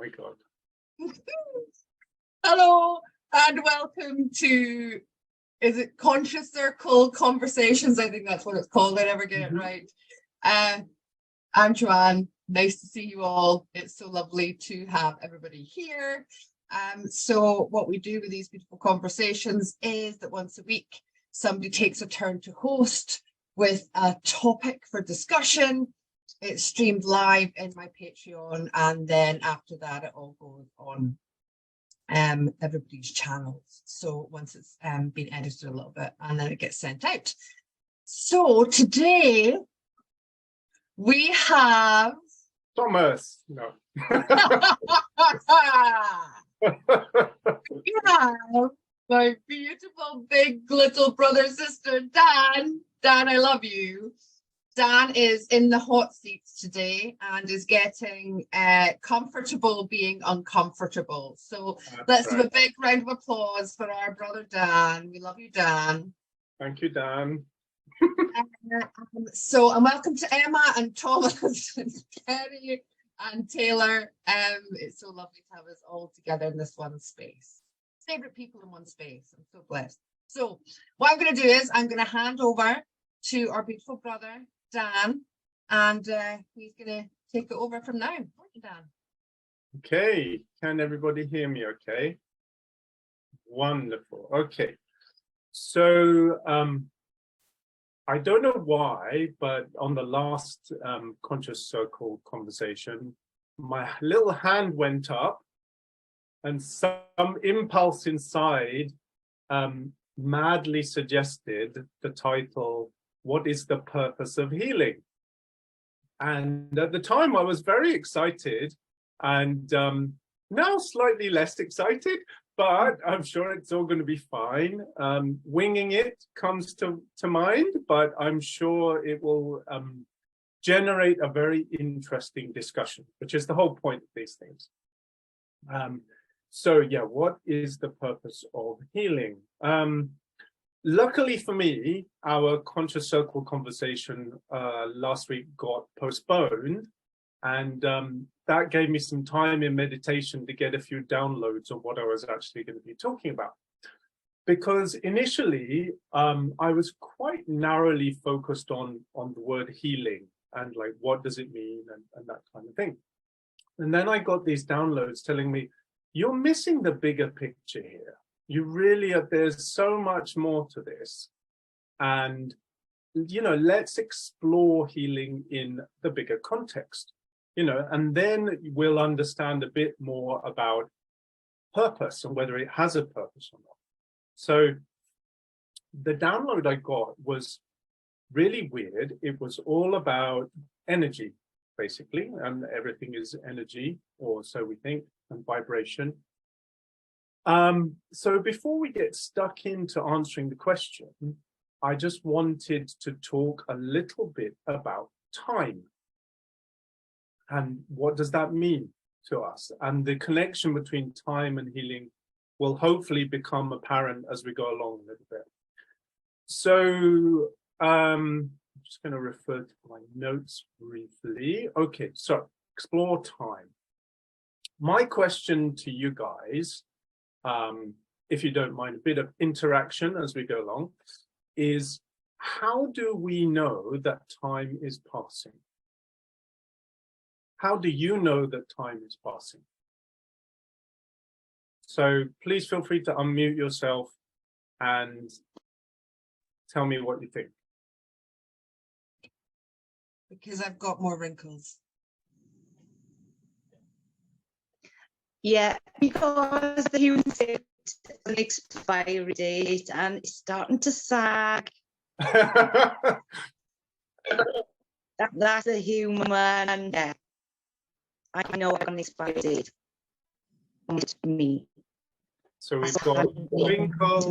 my God. Hello and welcome to, is it Conscious Circle Conversations? I think that's what it's called. I never get it right. I'm Joanne. Nice to see you all. It's so lovely to have everybody here. So what we do with these beautiful conversations is that once a week, somebody takes a turn to host with a topic for discussion. It's streamed live in my Patreon, and then after that, it all goes on everybody's channels. So once it's been edited a little bit, and then it gets sent out. So today we have Thomas. No. We have my beautiful big little brother sister Dan. Dan, I love you. Dan is in the hot seats today and is getting comfortable being uncomfortable. So let's have a big round of applause for our brother Dan. We love you, Dan. Thank you, Dan. And welcome to Emma and Thomas and Kerry and Taylor. It's so lovely to have us all together in this one space. Favorite people in one space. I'm so blessed. So what I'm going to do is I'm going to hand over to our beautiful brother Dan, and he's going to take it over from now. Thank you, Dan. Okay, can everybody hear me okay? Wonderful. Okay, so I don't know why, but on the last Conscious Circle conversation, my little hand went up and some impulse inside madly suggested the title, "What is the Purpose of Healing?" And at the time I was very excited, and now slightly less excited, but I'm sure it's all going to be fine. Winging it comes to mind, but I'm sure it will generate a very interesting discussion, which is the whole point of these things. So yeah, what is the purpose of healing? Luckily for me, our Conscious Circle conversation last week got postponed, and that gave me some time in meditation to get a few downloads on what I was actually going to be talking about. Because initially, I was quite narrowly focused on the word healing and like, what does it mean and that kind of thing. And then I got these downloads telling me, you're missing the bigger picture here. You really are, there's so much more to this. And, you know, let's explore healing in the bigger context, you know, and then we'll understand a bit more about purpose and whether it has a purpose or not. So the download I got was really weird. It was all about energy, basically, and everything is energy, or so we think, and vibration. So before we get stuck into answering the question, I just wanted to talk a little bit about time. And what does that mean to us? And the connection between time and healing will hopefully become apparent as we go along a little bit. So I'm just going to refer to my notes briefly. Okay, so explore time. My question to you guys, if you don't mind a bit of interaction as we go along, is how do we know that time is passing? How do you know that time is passing? So please feel free to unmute yourself and tell me what you think. Because I've got more wrinkles. Yeah, because the human said an expiry date and it's starting to sag. That's a human, and yeah, I know I'm an expiry date. It's me. So we've got wrinkles,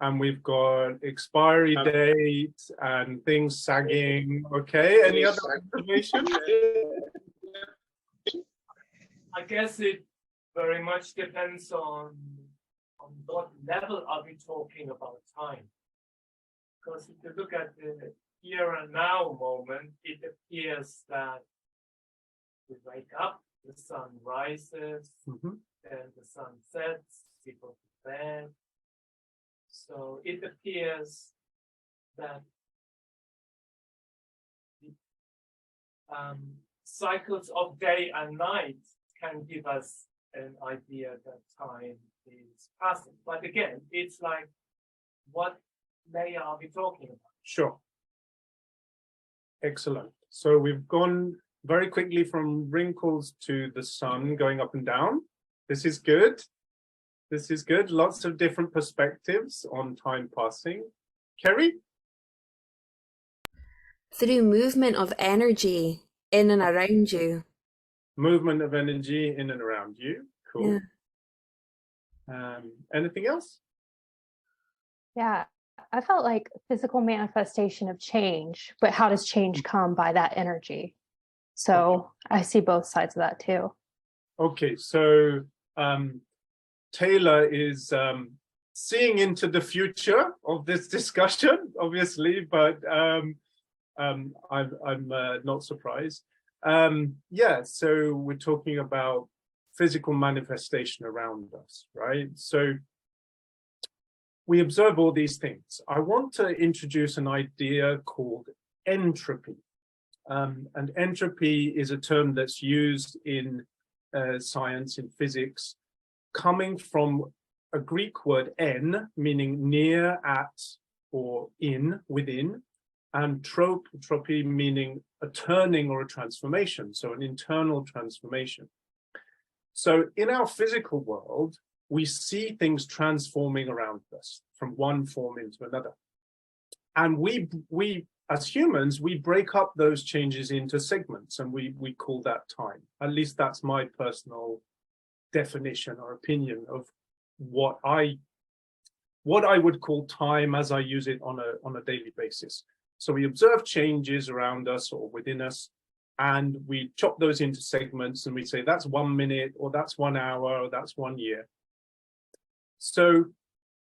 and we've got expiry date and things sagging. Okay, any other observations? I guess it very much depends on what level are we talking about time. Because if you look at the here and now moment, it appears that we wake up the sun rises and the sun sets, people go to bed. So it appears that the cycles of day and night can give us an idea that time is passing. But again, it's like, what layer are we talking about? Sure. Excellent. So we've gone very quickly from wrinkles to the sun going up and down. This is good. This is good. Lots of different perspectives on time passing. Kerry? Through movement of energy in and around you. Movement of energy in and around you. Cool. Yeah. Anything else? Yeah, I felt like physical manifestation of change, but how does change come by that energy? So I see both sides of that too. Okay, so Taylor is seeing into the future of this discussion, obviously, but I'm not surprised. Yeah, so we're talking about physical manifestation around us, right? So we observe all these things. I want to introduce an idea called entropy. And entropy is a term that's used in science, in physics, coming from a Greek word en, meaning near, at, or in, within, and tropy meaning a turning or a transformation, so an internal transformation. So in our physical world, we see things transforming around us from one form into another. And we as humans, we break up those changes into segments, and we call that time. At least that's my personal definition or opinion of what I would call time as I use it on a daily basis. So we observe changes around us or within us, and we chop those into segments, and we say that's 1 minute, or that's 1 hour, or that's 1 year. So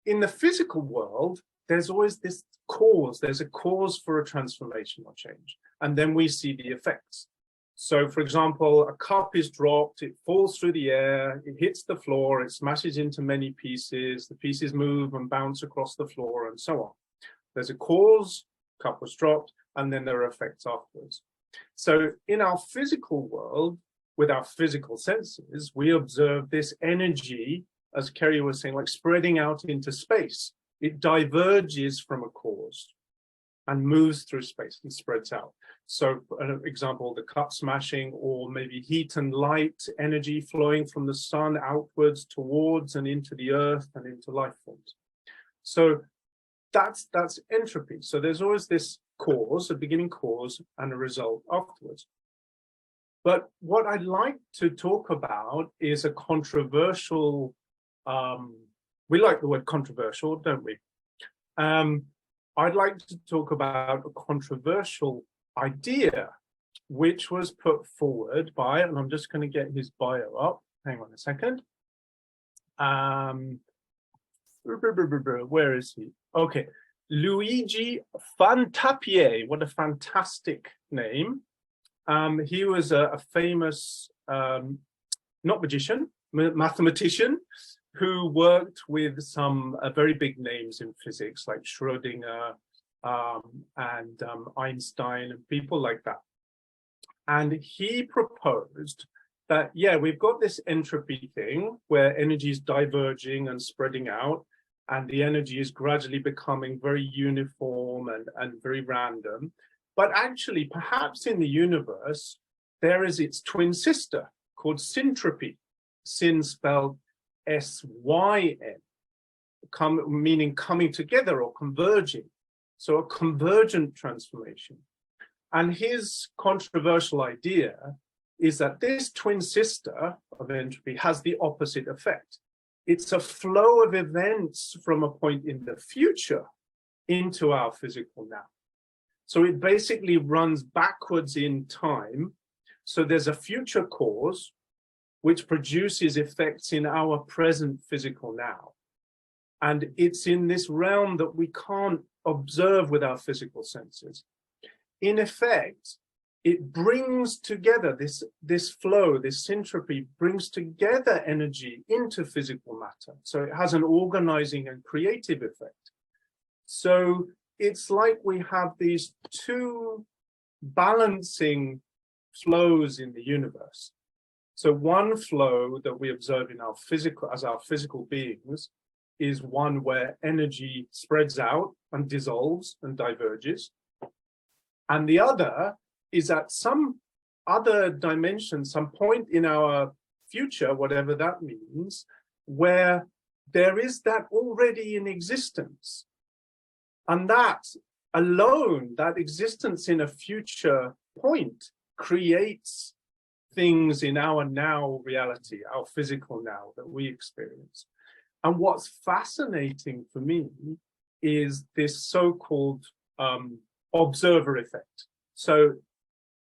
in the physical world, there's always this cause. There's a cause for a transformation or change, and then we see the effects. So, for example, a cup is dropped, it falls through the air, it hits the floor, it smashes into many pieces, the pieces move and bounce across the floor, and so on. There's a cause, cup was dropped, and then there are effects afterwards. So in our physical world, with our physical senses, we observe this energy, as Kerry was saying, like spreading out into space. It diverges from a cause and moves through space and spreads out. So, for an example, the cup smashing, or maybe heat and light energy flowing from the sun outwards towards and into the earth and into life forms. So that's entropy. So there's always this cause, a beginning cause, and a result afterwards. But what I'd like to talk about is a controversial, we like the word controversial, don't we? I'd like to talk about a controversial idea which was put forward by, and I'm just going to get his bio up. Hang on a second. Where is he? Okay, Luigi Fantapié. What a fantastic name. He was a famous, not magician, mathematician, who worked with some very big names in physics, like Schrödinger and Einstein and people like that. And he proposed that, yeah, we've got this entropy thing where energy is diverging and spreading out, and the energy is gradually becoming very uniform and very random. But actually, perhaps in the universe, there is its twin sister called syntropy, syn spelled S-Y-N, meaning coming together or converging. So a convergent transformation. And his controversial idea is that this twin sister of entropy has the opposite effect. It's a flow of events from a point in the future into our physical now. So it basically runs backwards in time. So there's a future cause which produces effects in our present physical now. And it's in this realm that we can't observe with our physical senses. In effect, it brings together this flow, this syntropy brings together energy into physical matter. So it has an organizing and creative effect. So it's like we have these two balancing flows in the universe. So one flow that we observe in our physical beings is one where energy spreads out and dissolves and diverges. And the other is at some other dimension, some point in our future, whatever that means, where there is that already in existence. And that alone, that existence in a future point, creates things in our now reality, our physical now that we experience. And what's fascinating for me is this so-called observer effect. So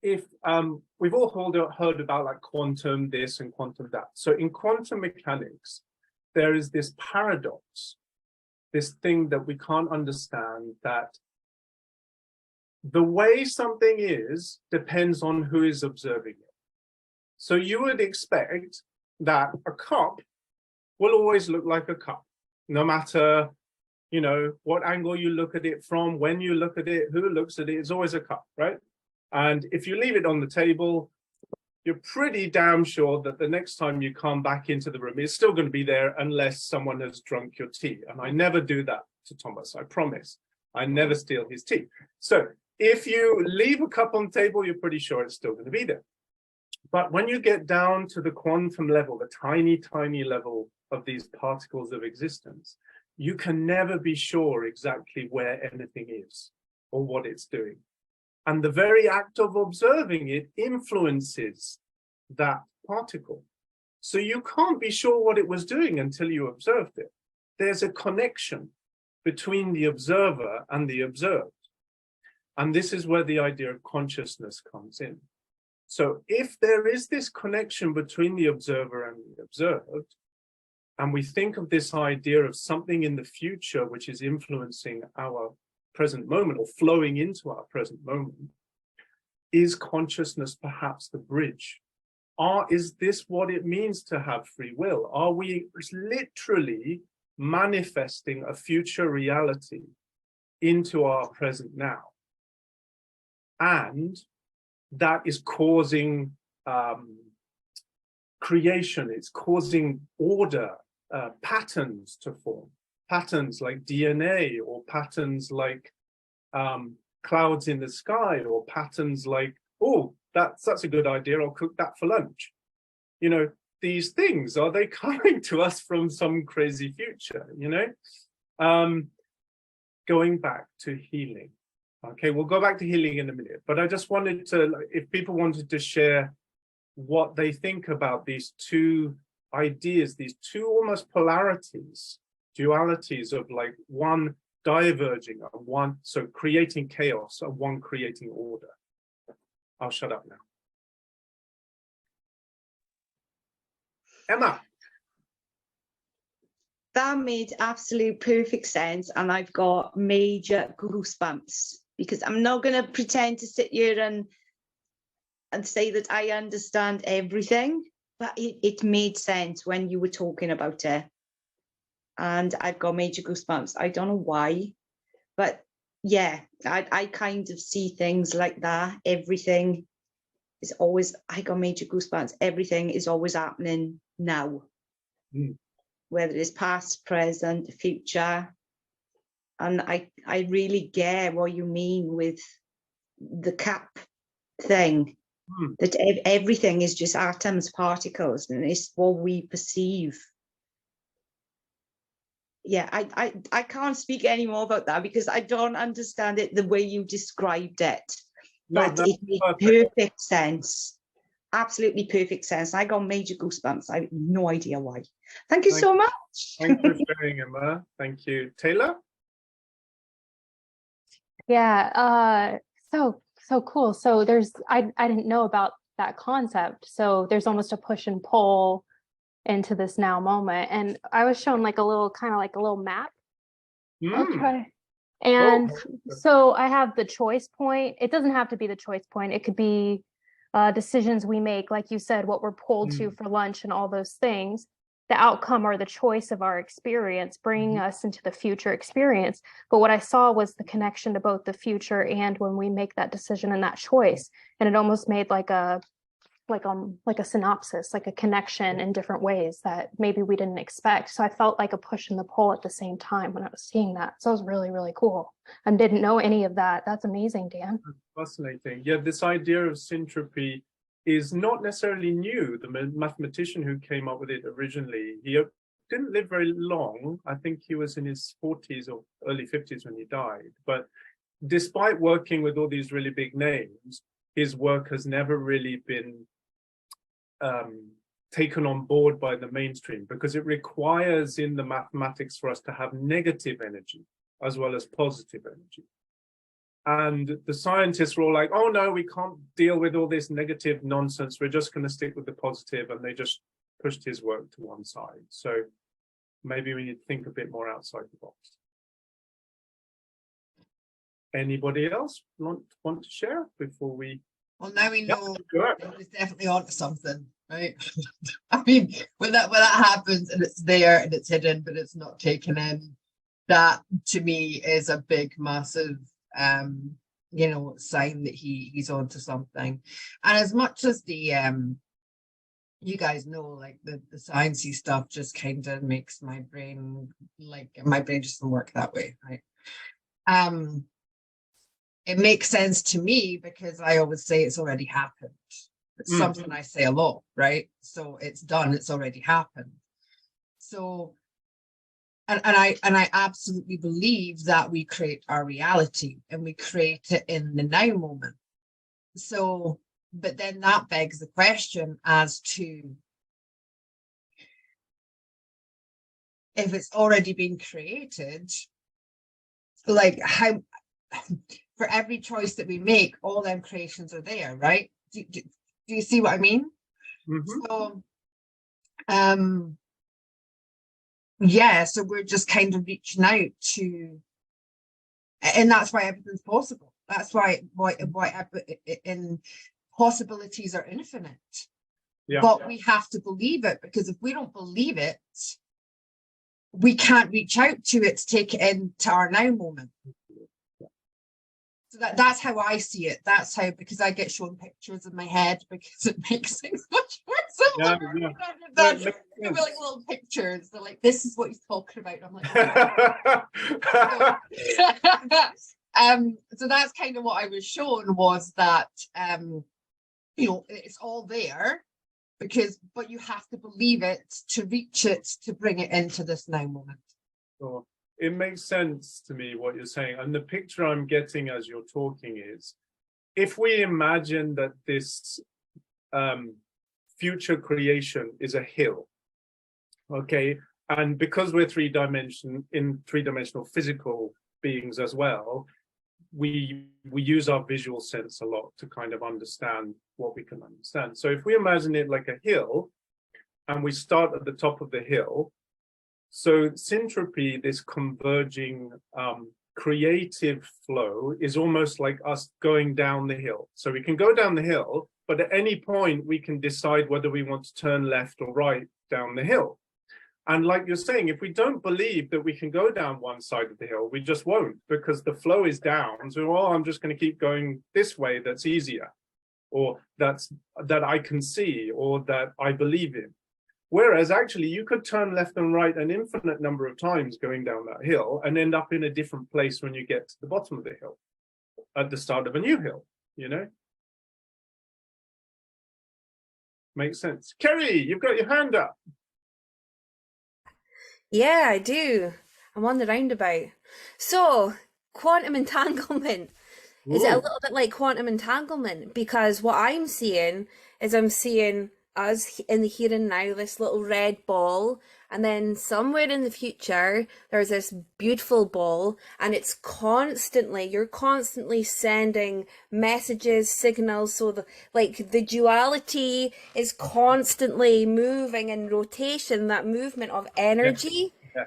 if we've all heard about like quantum this and quantum that. So in quantum mechanics, there is this paradox, this thing that we can't understand, that the way something is depends on who is observing it. So you would expect that a cup will always look like a cup, no matter, you know, what angle you look at it from, when you look at it, who looks at it, it's always a cup, right? And if you leave it on the table, you're pretty damn sure that the next time you come back into the room, it's still going to be there unless someone has drunk your tea. And I never do that to Thomas, I promise. I never steal his tea. So if you leave a cup on the table, you're pretty sure it's still going to be there. But when you get down to the quantum level, the tiny, tiny level of these particles of existence, you can never be sure exactly where anything is or what it's doing. And the very act of observing it influences that particle. So you can't be sure what it was doing until you observed it. There's a connection between the observer and the observed. And this is where the idea of consciousness comes in. So if there is this connection between the observer and the observed, and we think of this idea of something in the future which is influencing our present moment or flowing into our present moment, is consciousness perhaps the bridge? Is this what it means to have free will? Are we literally manifesting a future reality into our present now? And that is causing creation, it's causing order, patterns to form. Patterns like DNA, or patterns like clouds in the sky, or patterns like, oh, that's a good idea, I'll cook that for lunch. You know, these things, are they coming to us from some crazy future, you know? Going back to healing. Okay, we'll go back to healing in a minute, but I just wanted to, if people wanted to share what they think about these two ideas, these two almost polarities, dualities of like one diverging and one, so creating chaos and one creating order. I'll shut up now. Emma. That made absolute perfect sense, and I've got major goosebumps, because I'm not going to pretend to sit here and say that I understand everything, but it made sense when you were talking about it. And I've got major goosebumps. I don't know why, but yeah, I kind of see things like that. Everything is always, I got major goosebumps. Everything is always happening now, whether it's past, present, future. And I really get what you mean with the cup thing, that everything is just atoms, particles, and it's what we perceive. Yeah, I can't speak any more about that because I don't understand it the way you described it. But it made perfect sense. Absolutely perfect sense. I got major goosebumps. I have no idea why. Thank you so much. Thanks for sharing, Emma. Thank you. Taylor? Yeah, so cool. So I didn't know about that concept. So there's almost a push and pull into this now moment. And I was shown like a little, kind of like a little map. I'll try. And Oh. so I have the choice point. It doesn't have to be the choice point. It could be decisions we make, like you said, what we're pulled to for lunch and all those things. The outcome or the choice of our experience, bringing us into the future experience. But what I saw was the connection to both the future and when we make that decision and that choice. And it almost made like a synopsis, like a connection in different ways that maybe we didn't expect. So I felt like a push and the pull at the same time when I was seeing that. So it was really, really cool. I didn't know any of that. That's amazing, Dan. Fascinating. Yeah, this idea of syntropy is not necessarily new. The mathematician who came up with it originally, he didn't live very long. I think he was in his 40s or early 50s when he died. But despite working with all these really big names, his work has never really been taken on board by the mainstream, because it requires in the mathematics for us to have negative energy as well as positive energy. And the scientists were all like, oh no, we can't deal with all this negative nonsense. We're just going to stick with the positive. And they just pushed his work to one side. So maybe we need to think a bit more outside the box. Anybody else want to share before we? Well, now we know Sure. it's definitely onto something, right? I mean, when that happens and it's there and it's hidden, but it's not taken in, that to me is a big, massive, you know, sign that he's onto something. And as much as the you guys know, like the sciencey stuff just kind of makes my brain just doesn't work that way, right? It makes sense to me because I always say it's already happened. It's something I say a lot, right? So it's done, it's already happened. So, and I absolutely believe that we create our reality and we create it in the now moment. So, but then that begs the question as to if it's already been created, like how, for every choice that we make, all them creations are there, right? Do you see what I mean? So, yeah, so we're just kind of reaching out to, and that's why everything's possible. That's why in possibilities are infinite. Yeah. But we have to believe it, because if we don't believe it, we can't reach out to it to take it into our now moment. So that's how I see it. That's how, because I get shown pictures in my head because it makes things much more simpler. They'll be like little pictures. They're like, this is what he's talking about. I'm like, so that's kind of what I was shown, was that you know, it's all there, but you have to believe it to reach it, to bring it into this now moment. Sure. It makes sense to me what you're saying. And the picture I'm getting as you're talking is, if we imagine that this future creation is a hill, okay, and because we're three-dimensional physical beings as well, we use our visual sense a lot to kind of understand what we can understand. So if we imagine it like a hill, and we start at the top of the hill, so syntropy, this converging creative flow, is almost like us going down the hill. So we can go down the hill, but at any point we can decide whether we want to turn left or right down the hill. And like you're saying, if we don't believe that we can go down one side of the hill, we just won't, because the flow is down. So, well, I'm just going to keep going this way, that's easier, or that I can see, or that I believe in. Whereas actually you could turn left and right an infinite number of times going down that hill and end up in a different place when you get to the bottom of the hill, at the start of a new hill, you know? Makes sense. Kerry, you've got your hand up. Yeah, I do. I'm on the roundabout. So, quantum entanglement. Is it a little bit like quantum entanglement? Because what I'm seeing is I'm seeing us in the here and now, this little red ball, and then somewhere in the future there's this beautiful ball, and you're constantly sending messages, signals, so the duality is constantly moving in rotation, that movement of energy. Yeah.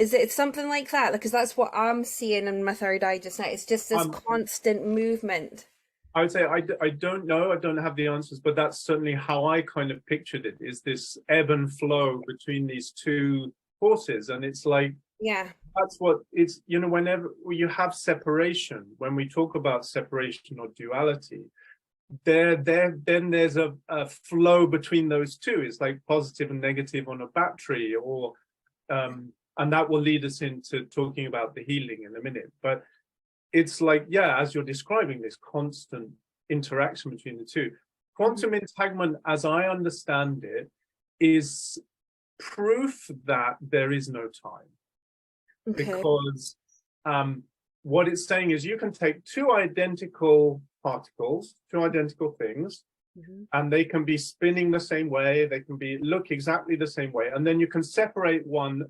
Is it something like that? Because that's what I'm seeing in my third eye just now. It's just this constant movement. I would say I don't know. I don't have the answers, but that's certainly how I kind of pictured it, is this ebb and flow between these two forces. And it's like, yeah, that's what it's, you know, whenever you have separation, when we talk about separation or duality, then there's a flow between those two. It's like positive and negative on a battery, or and that will lead us into talking about the healing in a minute. But it's like, yeah, as you're describing, this constant interaction between the two. Quantum entanglement, as I understand it, is proof that there is no time. okay. Because what it's saying is you can take two identical particles, two identical things, and they can be spinning the same way, they can be look exactly the same way, and then you can separate one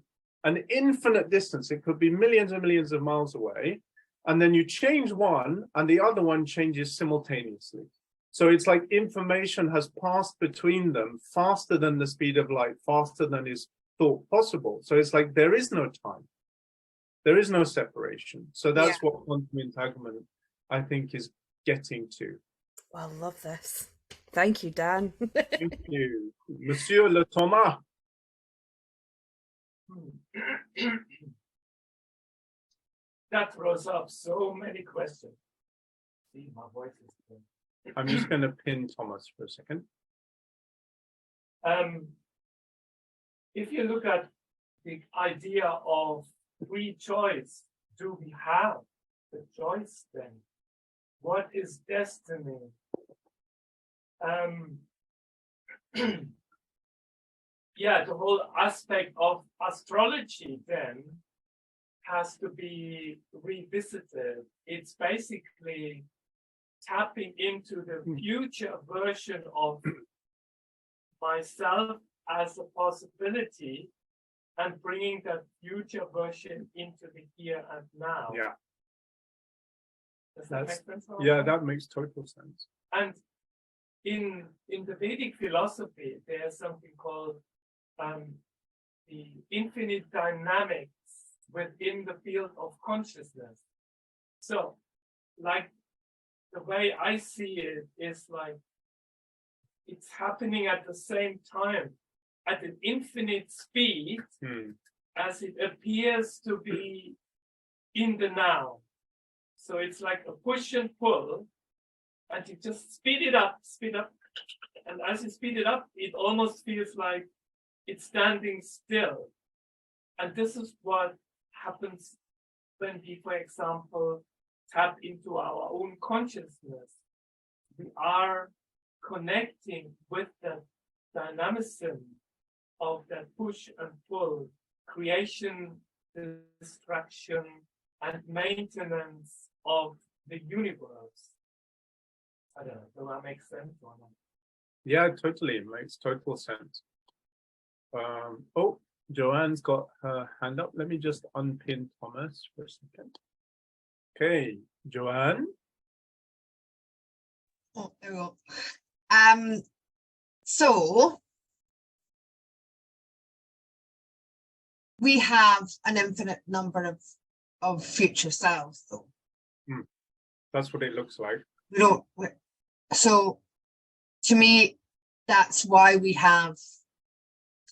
an infinite distance. It could be millions and millions of miles away, and then you change one and the other one changes simultaneously. So it's like information has passed between them faster than the speed of light, faster than is thought possible. So it's like there is no time, there is no separation. So that's what quantum entanglement, I think, is getting to. Well, I love this. Thank you, Dan. Thank you, Monsieur Le Thomas. That throws up so many questions. See, my voice is good. I'm just going to pin Thomas for a second. If you look at the idea of free choice, do we have the choice then? What is destiny? Yeah, the whole aspect of astrology then has to be revisited. It's basically tapping into the future version of myself as a possibility and bringing that future version into the here and now. Yeah. Does that make sense? Yeah, that makes total sense. And in the Vedic philosophy, there's something called the infinite dynamics within the field of consciousness. So, like, the way I see it is like it's happening at the same time at an infinite speed as it appears to be in the now. So it's like a push and pull, and you just speed up. And as you speed it up, it almost feels like it's standing still. And this is what happens when we, for example, tap into our own consciousness. We are connecting with the dynamism of that push and pull, creation, destruction, and maintenance of the universe. I don't know, does that make sense or not? Yeah, totally. It makes total sense. Oh, Joanne's got her hand up. Let me just unpin Thomas for a second. Okay, Joanne. Oh, there we go. So we have an infinite number of future selves, though. That's what it looks like. We don't. So, to me, that's why we have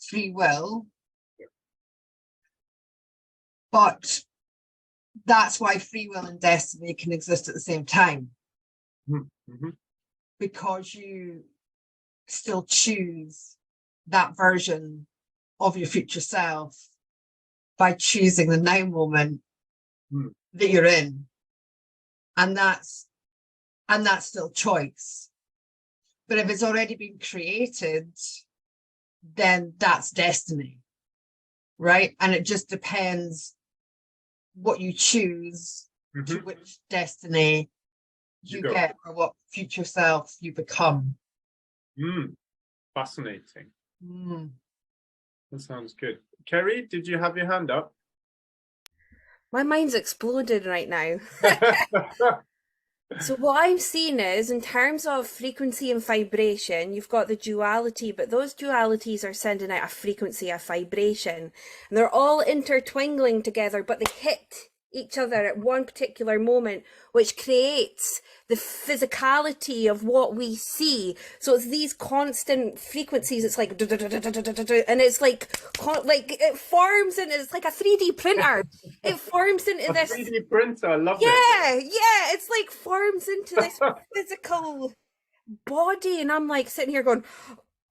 free will. But that's why free will and destiny can exist at the same time. Because you still choose that version of your future self by choosing the now moment that you're in. And that's still choice. But if it's already been created, then that's destiny, right? And it just depends what you choose to which destiny you get or what future self you become. Fascinating. That sounds good. Kerry, did you have your hand up? My mind's exploded right now. So what I'm seeing is, in terms of frequency and vibration, you've got the duality, but those dualities are sending out a frequency, a vibration, and they're all intertwingling together, but they hit each other at one particular moment, which creates the physicality of what we see. So it's these constant frequencies. It's like, and it's like it forms, and it's like a 3D printer. It forms into this 3D printer, I love it. yeah, it's like forms into this physical body, and I'm like sitting here going,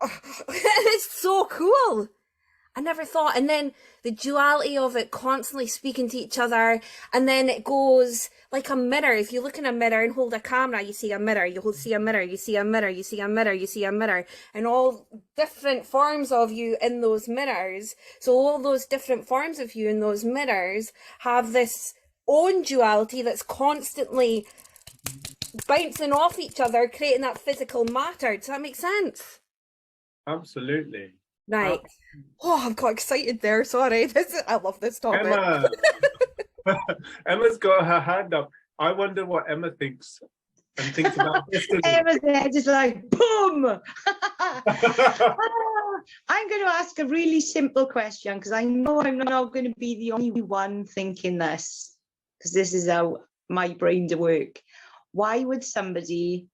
oh, it's so cool. I never thought. And then the duality of it constantly speaking to each other, and then it goes like a mirror. If you look in a mirror and hold a camera, you see a mirror, you see a mirror, you see a mirror, you see a mirror, you see a mirror, and all different forms of you in those mirrors. So all those different forms of you in those mirrors have this own duality that's constantly bouncing off each other, creating that physical matter. Does that make sense? Absolutely. Right. Oh, I've got excited there. Sorry. I love this topic. Emma's got her hand up. I wonder what Emma thinks and thinks about history. Emma's there just like, boom! I'm going to ask a really simple question, because I know I'm not going to be the only one thinking this, because this is how my brain to work. Why would somebody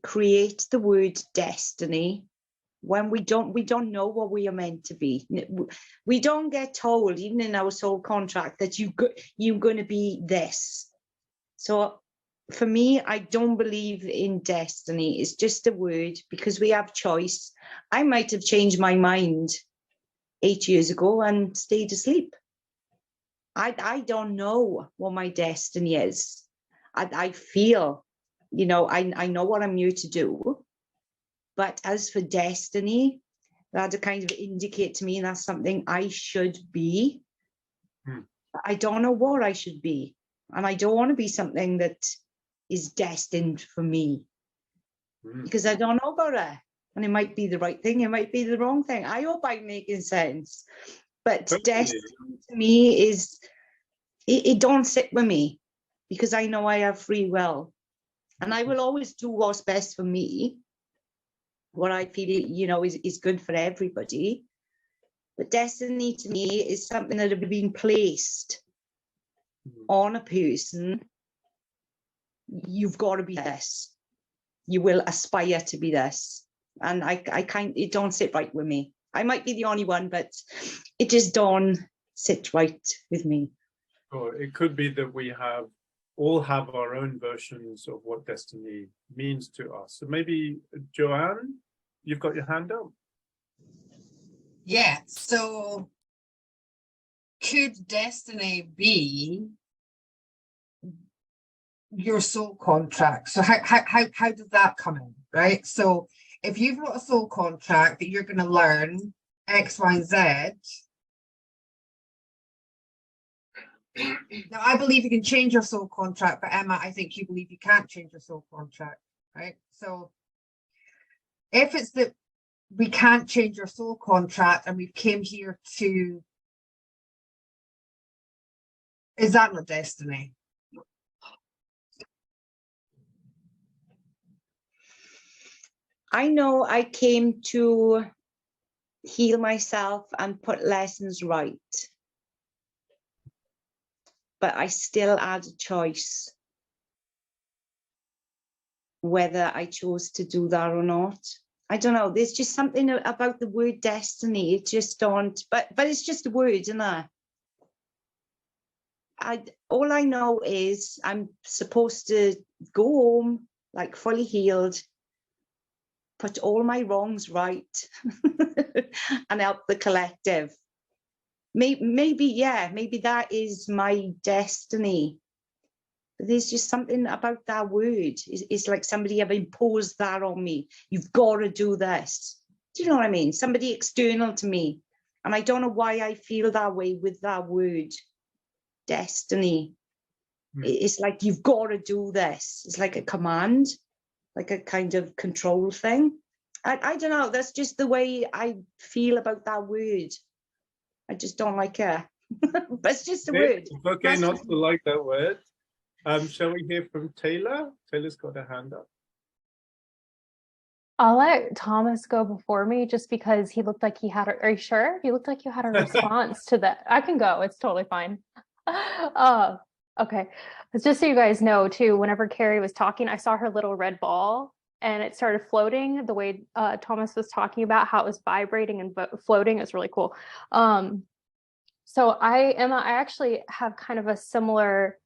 create the word destiny when we don't know what we are meant to be? We don't get told, even in our soul contract, that you're going to be this. So for me, I don't believe in destiny. It's just a word, because we have choice. I might have changed my mind 8 years ago and stayed asleep. I don't know what my destiny is. I feel, I know what I'm here to do. But as for destiny, that to kind of indicate to me that's something I should be. I don't know what I should be. And I don't want to be something that is destined for me, because I don't know about it. And it might be the right thing, it might be the wrong thing. I hope I'm making sense. But destiny to me is, it don't sit with me, because I know I have free will. And I will always do what's best for me, what I feel, is good for everybody. But destiny to me is something that has been placed on a person. You've got to be this. You will aspire to be this. And it don't sit right with me. I might be the only one, but it just don't sit right with me. Or it could be that we all have our own versions of what destiny means to us. So maybe, Joanne, you've got your hand up. Yeah, so could destiny be your soul contract? So how does that come in, right? So if you've got a soul contract that you're going to learn X, Y, and Z, now I believe you can change your soul contract, but Emma, I think you believe you can't change your soul contract, right? So if it's that we can't change your soul contract and we've came here to, is that not destiny? I know I came to heal myself and put lessons right, but I still had a choice whether I chose to do that or not. I don't know. There's just something about the word destiny. It just don't. But it's just a word, isn't it? All I know is I'm supposed to go home like fully healed, put all my wrongs right, and help the collective. Maybe that is my destiny. But there's just something about that word. It's like somebody have imposed that on me. You've got to do this. Do you know what I mean? Somebody external to me. And I don't know why I feel that way with that word, destiny. It's like, you've got to do this. It's like a command, like a kind of control thing. I don't know. That's just the way I feel about that word. I just don't like it. But it's just a word. It's okay not to like that word. Shall we hear from Taylor? Taylor's got a hand up. I'll let Thomas go before me just because he looked like he had are you sure? You looked like you had a response to that. I can go, it's totally fine. Okay. It's just so you guys know too, whenever Kerry was talking, I saw her little red ball and it started floating the way Thomas was talking about how it was vibrating and floating. It's really cool. So Emma, I actually have kind of a similar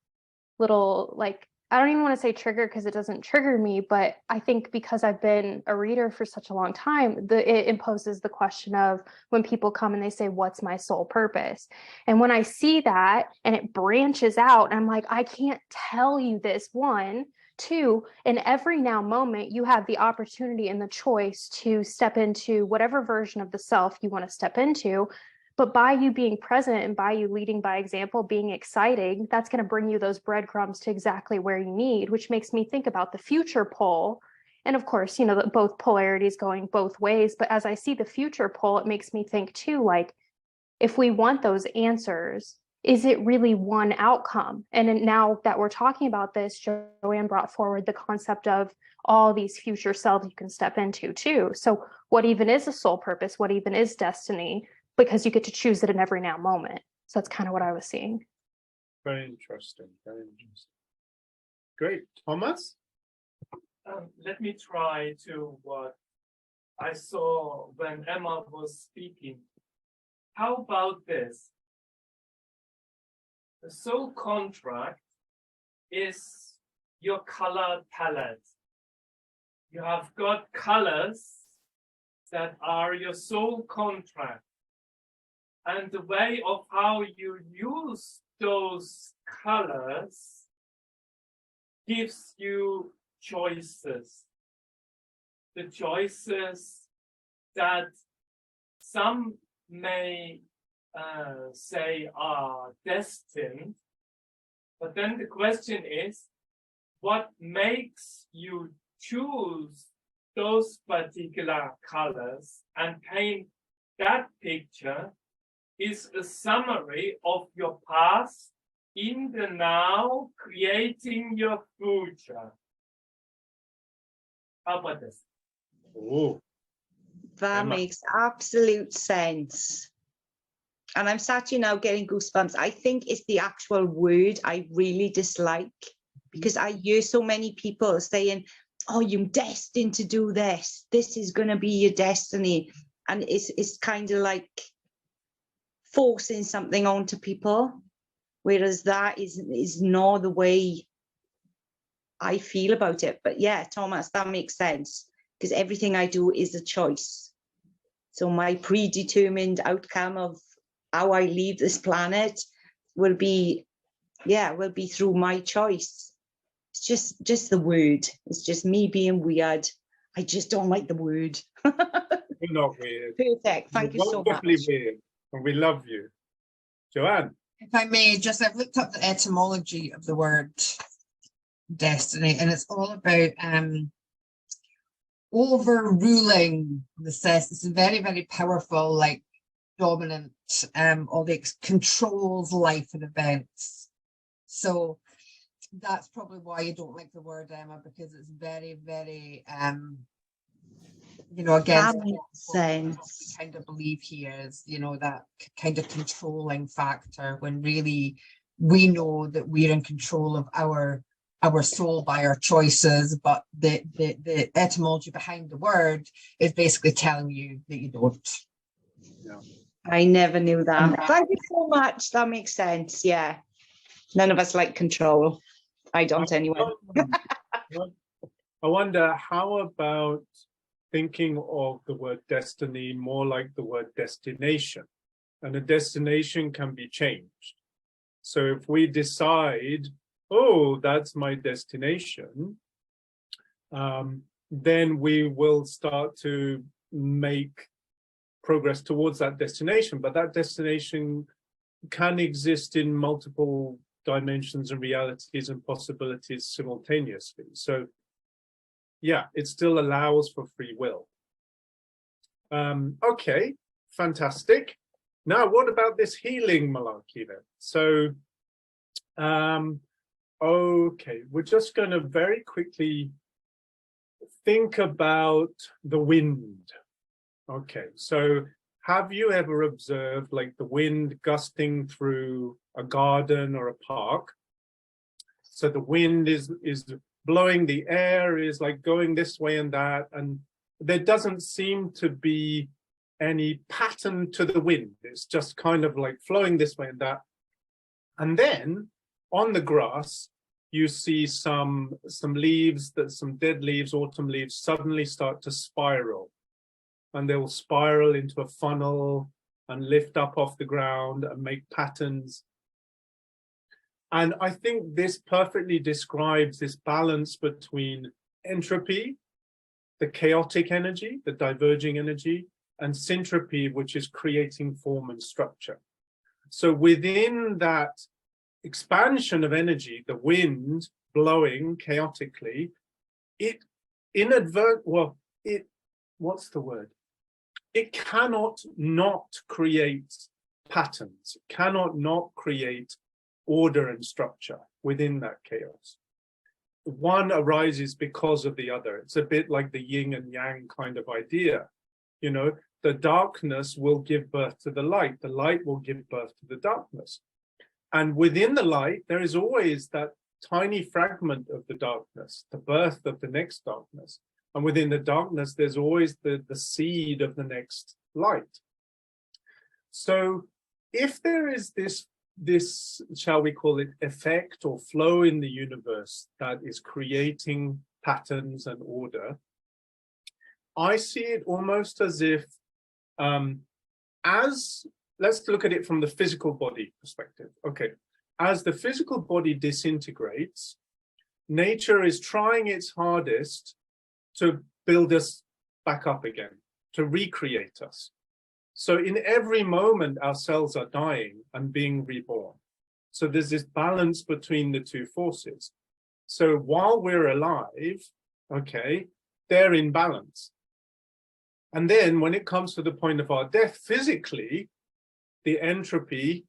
little, like, I don't even want to say trigger because it doesn't trigger me, but I think because I've been a reader for such a long time, it imposes the question of when people come and they say, what's my sole purpose? And when I see that and it branches out, I'm like, I can't tell you this. One, two, in every now moment, you have the opportunity and the choice to step into whatever version of the self you want to step into. But by you being present and by you leading by example, being exciting, that's going to bring you those breadcrumbs to exactly where you need, which makes me think about the future pole. And of course, you know, both polarities going both ways. But as I see the future pole, it makes me think too, like, if we want those answers, is it really one outcome? And now that we're talking about this, Joanne brought forward the concept of all these future selves you can step into too. So what even is a soul purpose? What even is destiny? Because you get to choose it in every now moment. So that's kind of what I was seeing. Very interesting. Very interesting. Great. Thomas? Let me try to what I saw when Emma was speaking. How about this? The soul contract is your color palette. You have got colors that are your soul contract. And the way of how you use those colors gives you choices. The choices that some may say are destined, but then the question is, what makes you choose those particular colors and paint that picture is a summary of your past in the now, creating your future. How about this? Oh, that Emma. makes absolute sense. And I'm sat here now getting goosebumps. I think it's the actual word I really dislike, because I hear so many people saying, oh, you're destined to do this. This is going to be your destiny. And it's kind of like forcing something onto people, whereas that is not the way I feel about it. But yeah, Thomas, that makes sense, because everything I do is a choice. So my predetermined outcome of how I leave this planet will be through my choice. It's just the word. It's just me being weird. I just don't like the word. You're not weird. Perfect. Thank you so much. Wonderfully weird, and we love you. Joanne? If I may, I've looked up the etymology of the word destiny, and it's all about overruling necessity. It's very, very powerful, like dominant, all the controls life and events. So that's probably why you don't like the word, Emma, because it's very, very against what we kind of believe here is, that kind of controlling factor, when really we know that we're in control of our soul by our choices, but the etymology behind the word is basically telling you that you don't. Yeah. I never knew that. Thank you so much. That makes sense. Yeah. None of us like control. I don't anyway. I wonder, how about thinking of the word destiny more like the word destination? And a destination can be changed. So if we decide, oh, that's my destination, then we will start to make progress towards that destination. But that destination can exist in multiple dimensions and realities and possibilities simultaneously. So yeah, it still allows for free will. Okay, fantastic. Now, what about this healing malarkey then? So, Okay, we're just going to very quickly think about the wind. Okay, so have you ever observed like the wind gusting through a garden or a park? So the wind is blowing, the air is like going this way and that, and there doesn't seem to be any pattern to the wind. It's just kind of like flowing this way and that. And then on the grass, you see some leaves, some dead leaves, autumn leaves suddenly start to spiral. And they will spiral into a funnel and lift up off the ground and make patterns. And I think this perfectly describes this balance between entropy, the chaotic energy, the diverging energy, and syntropy, which is creating form and structure. So within that expansion of energy, the wind blowing chaotically, it cannot not create patterns, it cannot not create order and structure within that chaos. One arises because of the other. It's a bit like the yin and yang kind of idea. You know, the darkness will give birth to the light will give birth to the darkness. And within the light, there is always that tiny fragment of the darkness, the birth of the next darkness. And within the darkness, there's always the seed of the next light. So if there is this, shall we call it, effect or flow in the universe that is creating patterns and order, I see it almost as if, let's look at it from the physical body perspective. Okay, as the physical body disintegrates, nature is trying its hardest to build us back up again, to recreate us. So in every moment, our cells are dying and being reborn. So there's this balance between the two forces. So while we're alive, okay, they're in balance. And then when it comes to the point of our death, physically, the entropy,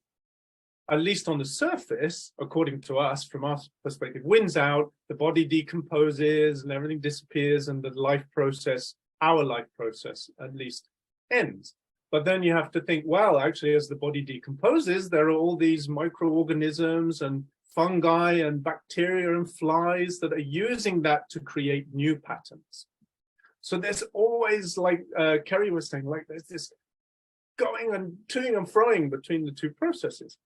at least on the surface, according to us, from our perspective, wins out, the body decomposes and everything disappears and the life process, our life process at least, ends. But then you have to think, well, actually, as the body decomposes, there are all these microorganisms and fungi and bacteria and flies that are using that to create new patterns. So there's always, like Kerry was saying, like there's this going and toing and froing between the two processes.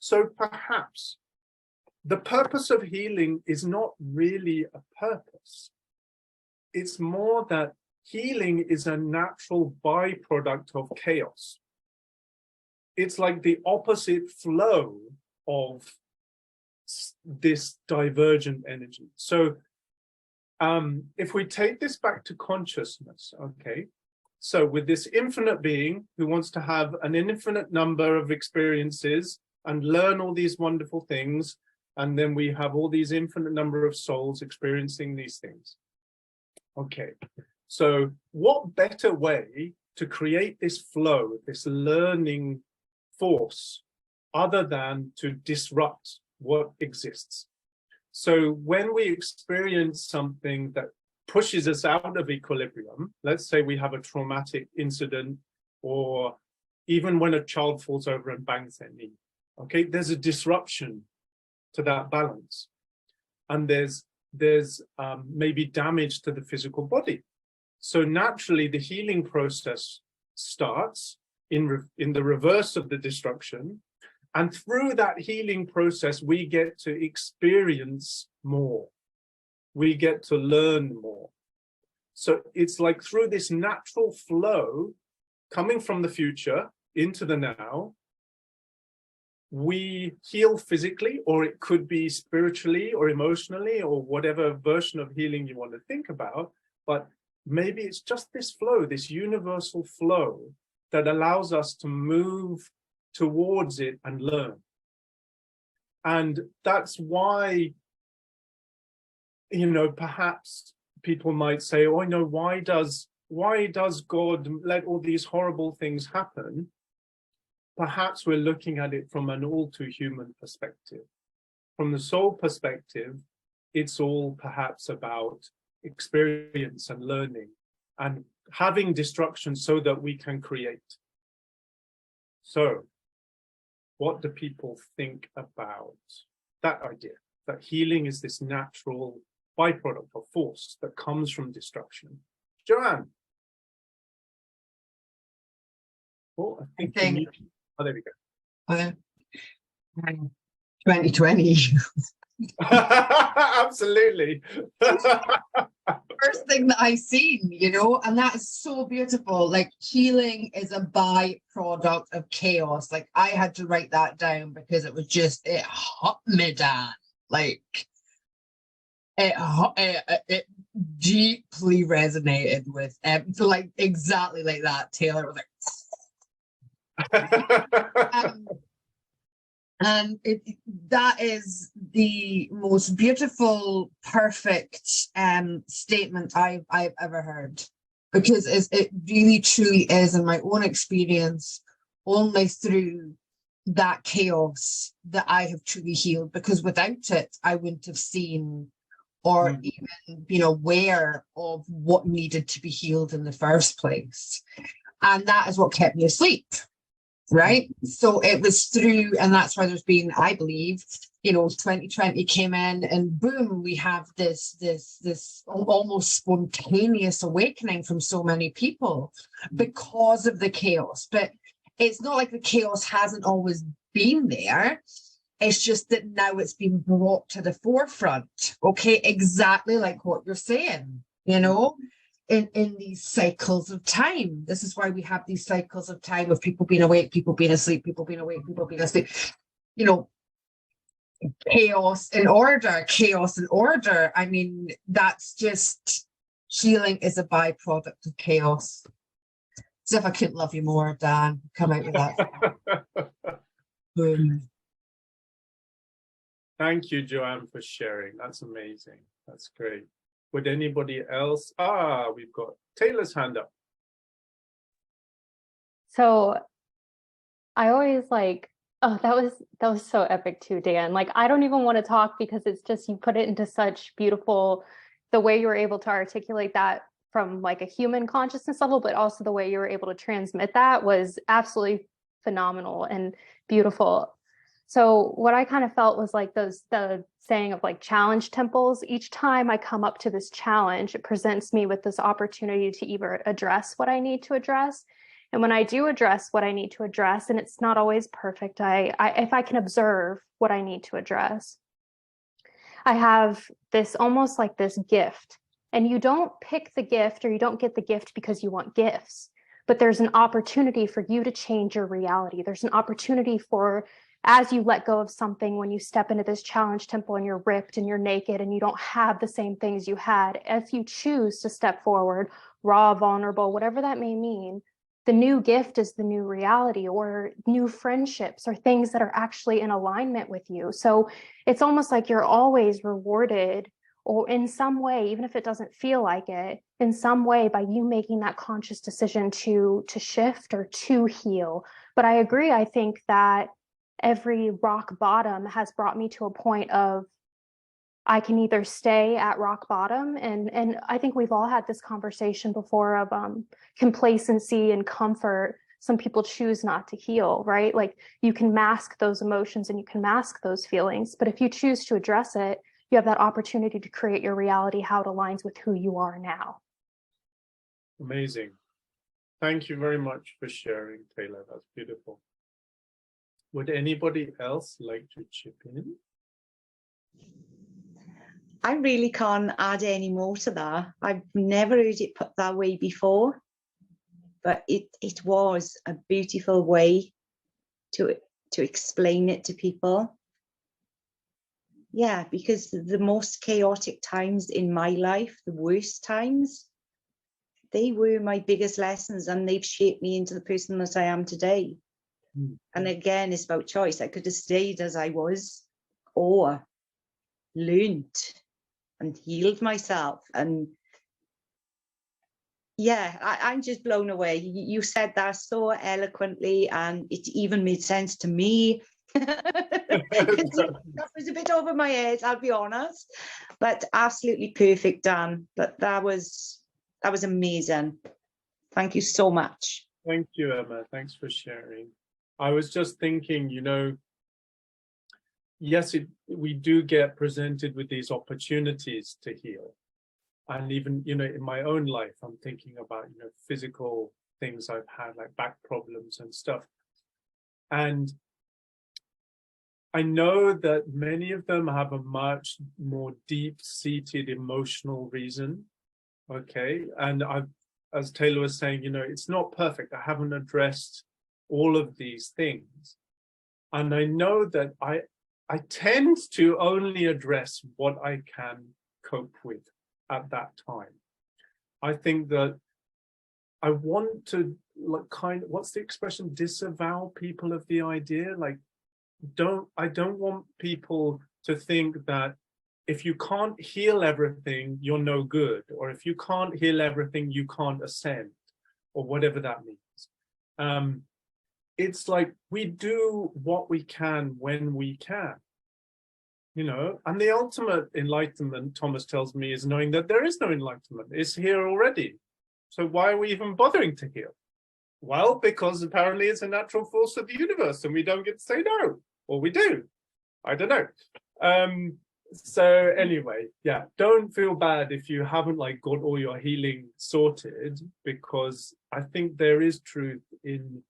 So perhaps the purpose of healing is not really a purpose. It's more that healing is a natural byproduct of chaos. It's like the opposite flow of this divergent energy. So if we take this back to consciousness, okay, so with this infinite being who wants to have an infinite number of experiences and learn all these wonderful things, and then we have all these infinite number of souls experiencing these things. Okay, so what better way to create this flow, this learning force, other than to disrupt what exists? So when we experience something that pushes us out of equilibrium, let's say we have a traumatic incident, or even when a child falls over and bangs their knee, okay, there's a disruption to that balance. And there's maybe damage to the physical body. So naturally, the healing process starts in the reverse of the destruction. And through that healing process, we get to experience more. We get to learn more. So it's like through this natural flow coming from the future into the now, we heal physically, or it could be spiritually or emotionally, or whatever version of healing you want to think about. But maybe it's just this flow, this universal flow that allows us to move towards it and learn. And that's why, you know, perhaps people might say, oh, no, why does God let all these horrible things happen? Perhaps we're looking at it from an all too human perspective. from the soul perspective, it's all perhaps about experience and learning and having destruction so that we can create. So, what do people think about that idea? That healing is this natural byproduct or force that comes from destruction. Joanne? Oh, I think oh, there we go. 2020. Absolutely. First thing that I seen, you know, and that is so beautiful. Like, healing is a byproduct of chaos. Like, I had to write that down because it was just, it hit me down. Like, it deeply resonated with, like, exactly like that. Taylor was like, and that is the most beautiful, perfect statement I've ever heard, because it really truly is, in my own experience, only through that chaos that I have truly healed, because without it, I wouldn't have seen or even been aware of what needed to be healed in the first place. And that is what kept me asleep. Right. So it was through, and that's why there's been, I believe, you know, 2020 came in and boom, we have this almost spontaneous awakening from so many people because of the chaos. But it's not like the chaos hasn't always been there. It's just that now it's been brought to the forefront. Okay, exactly like what you're saying, you know. In these cycles of time. This is why we have these cycles of time of people being awake, people being asleep, people being awake, people being asleep. You know, chaos and order, chaos and order. I mean, that's just, healing is a byproduct of chaos. As if I couldn't love you more, Dan. Come out with that. Boom. Thank you, Joanne, for sharing. That's amazing. That's great. Would anybody else? We've got Taylor's hand up. So I always like, oh, that was so epic too, Dan. Like, I don't even want to talk because it's just, you put it into such beautiful, the way you were able to articulate that from like a human consciousness level, but also the way you were able to transmit that was absolutely phenomenal and beautiful. So what I kind of felt was like the saying of like challenge temples. Each time I come up to this challenge, it presents me with this opportunity to either address what I need to address. And when I do address what I need to address, and it's not always perfect, if I can observe what I need to address, I have this almost like this gift. And you don't pick the gift, or you don't get the gift because you want gifts, but there's an opportunity for you to change your reality. There's an opportunity for, as you let go of something, when you step into this challenge temple and you're ripped and you're naked and you don't have the same things you had, if you choose to step forward, raw, vulnerable, whatever that may mean, the new gift is the new reality, or new friendships, or things that are actually in alignment with you. So it's almost like you're always rewarded, or in some way, even if it doesn't feel like it, in some way, by you making that conscious decision to shift or to heal. But I agree. I think that every rock bottom has brought me to a point of, I can either stay at rock bottom, and I think we've all had this conversation before of complacency and comfort. Some people choose not to heal, right? Like, you can mask those emotions and you can mask those feelings, but if you choose to address it, you have that opportunity to create your reality, how it aligns with who you are now. Amazing. Thank you very much for sharing, Taylor. That's beautiful. Would anybody else like to chip in? I really can't add any more to that. I've never heard it put that way before, but it was a beautiful way to explain it to people. Yeah, because the most chaotic times in my life, the worst times, they were my biggest lessons, and they've shaped me into the person that I am today. Mm-hmm. And again, it's about choice. I could have stayed as I was, or learned and healed myself. And yeah, I'm just blown away. You said that so eloquently, and it even made sense to me. That was a bit over my head, I'll be honest, but absolutely perfect, Dan. That was amazing. Thank you so much. Thank you, Emma. Thanks for sharing. I was just thinking, yes, we do get presented with these opportunities to heal. And even, in my own life, I'm thinking about, physical things I've had, like back problems and stuff. And I know that many of them have a much more deep-seated emotional reason, okay? And as Taylor was saying, it's not perfect. I haven't addressed all of these things. And I know that I tend to only address what I can cope with at that time. I think that I want to what's the expression, disavow people of the idea. Like, I don't want people to think that if you can't heal everything, you're no good, or if you can't heal everything, you can't ascend, or whatever that means. It's like we do what we can when we can, and the ultimate enlightenment, Thomas tells me, is knowing that there is no enlightenment. It's here already. So why are we even bothering to heal? Well, because apparently it's a natural force of the universe and we don't get to say no, or we do. I don't know. So anyway, yeah, don't feel bad if you haven't got all your healing sorted, because I think there is truth in